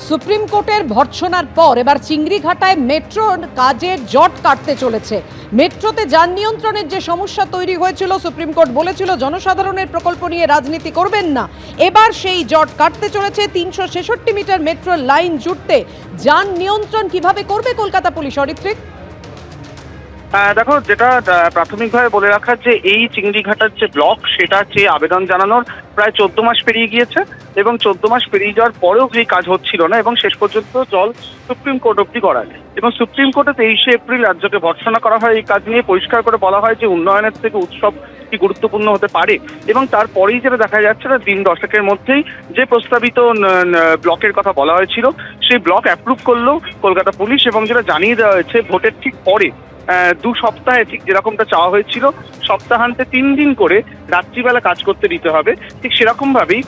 Supreme কোর্টের ভর্ৎসনার পর এবার চিংড়িঘাটায় মেট্রোর কাজের জট কাটতে চলেছে। মেট্রোতে যান নিয়ন্ত্রণের যে সমস্যা তৈরি হয়েছিল, সুপ্রিম কোর্ট বলেছিল জনসাধারণের প্রকল্প নিয়ে রাজনীতি করবেন না। এবার সেই জট কাটতে চলেছে। 366 মিটার মেট্রো লাইন জুড়তে যান নিয়ন্ত্রণ কিভাবে করবে কলকাতা পুলিশ? অরিত্রিক, দেখো, যেটা প্রাথমিকভাবে বলে রাখার যে এই চিংড়িঘাটার যে ব্লক, সেটা চেয়ে আবেদন জানানোর প্রায় 14 মাস পেরিয়ে গিয়েছে এবং 14 মাস পেরিয়ে যাওয়ার পরেও এই কাজ হচ্ছিল না এবং শেষ পর্যন্ত জল সুপ্রিম কোর্ট অব্দি গড়ায় এবং সুপ্রিম কোর্টে 23শে এপ্রিল রাজ্যকে ভর্ৎসনা করা হয়। এই কাজ নিয়ে পরিষ্কার করে বলা হয় যে উন্নয়নের থেকে উৎসব কি গুরুত্বপূর্ণ হতে পারে এবং তারপরেই যেটা দেখা যাচ্ছে না, দিন দশকের মধ্যেই যে প্রস্তাবিত ব্লকের কথা বলা হয়েছিল সেই ব্লক অ্যাপ্রুভ করলো কলকাতা পুলিশ এবং যেটা জানিয়ে দেওয়া হয়েছে ভোটের ঠিক পরে 2 সপ্তাহে, ঠিক যেরকমটা চাওয়া হয়েছিল, সপ্তাহান্তে 3 দিন করে রাত্রিবেলা কাজ করতে দিতে হবে। ঠিক সেরকম ভাবেই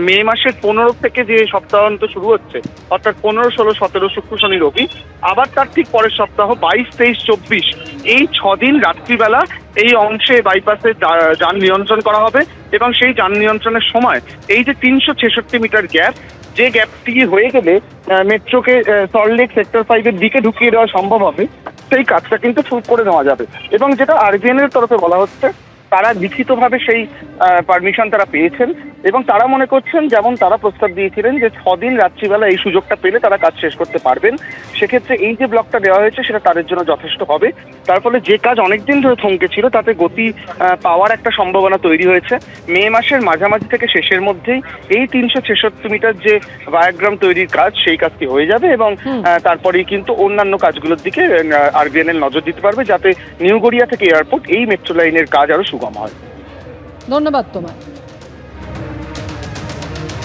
মে মাসের 15 থেকে যে সপ্তাহান্ত শুরু হচ্ছে, অর্থাৎ 15, 16, 17 শুক্র শনি রবি, আবার তার ঠিক পরের সপ্তাহ 22, 23, 24, এই 6 দিন রাত্রিবেলা এই অংশে বাইপাসে যান নিয়ন্ত্রণ করা হবে এবং সেই যান নিয়ন্ত্রণের সময় এই যে 366 মিটার গ্যাপ, যে গ্যাপটি হয়ে গেলে মেট্রোকে সল্টলেক সেক্টর 5 এর দিকে ঢুকিয়ে দেওয়া সম্ভব হবে, সেই কাজটা কিন্তু শুরু করে দেওয়া যাবে। এবং যেটা আরবিএন এর তরফে বলা হচ্ছে, তারা লিখিতভাবে সেই পারমিশন তারা পেয়েছেন এবং তারা মনে করছেন, যেমন তারা প্রস্তাব দিয়েছিলেন যে 6 দিন রাত্রিবেলা এই সুযোগটা পেলে তারা কাজ শেষ করতে পারবেন। সেক্ষেত্রে এই যে ব্লকটা দেওয়া হয়েছে সেটা তাদের জন্য যথেষ্ট হবে। তার ফলে যে কাজ অনেকদিন ধরে থমকে ছিল তাতে গতি পাওয়ার একটা সম্ভাবনা তৈরি হয়েছে। মে মাসের মাঝামাঝি থেকে শেষের মধ্যেই এই 366 মিটার যে ডায়াগ্রাম তৈরির কাজ, সেই কাজটি হয়ে যাবে এবং তারপরেই কিন্তু অন্যান্য কাজগুলোর দিকে আরবিএন এর নজর দিতে পারবে, যাতে নিউ গড়িয়া থেকে এয়ারপোর্ট এই মেট্রো লাইনের কাজ আরো সুগম হয়। ধন্যবাদ তোমায়।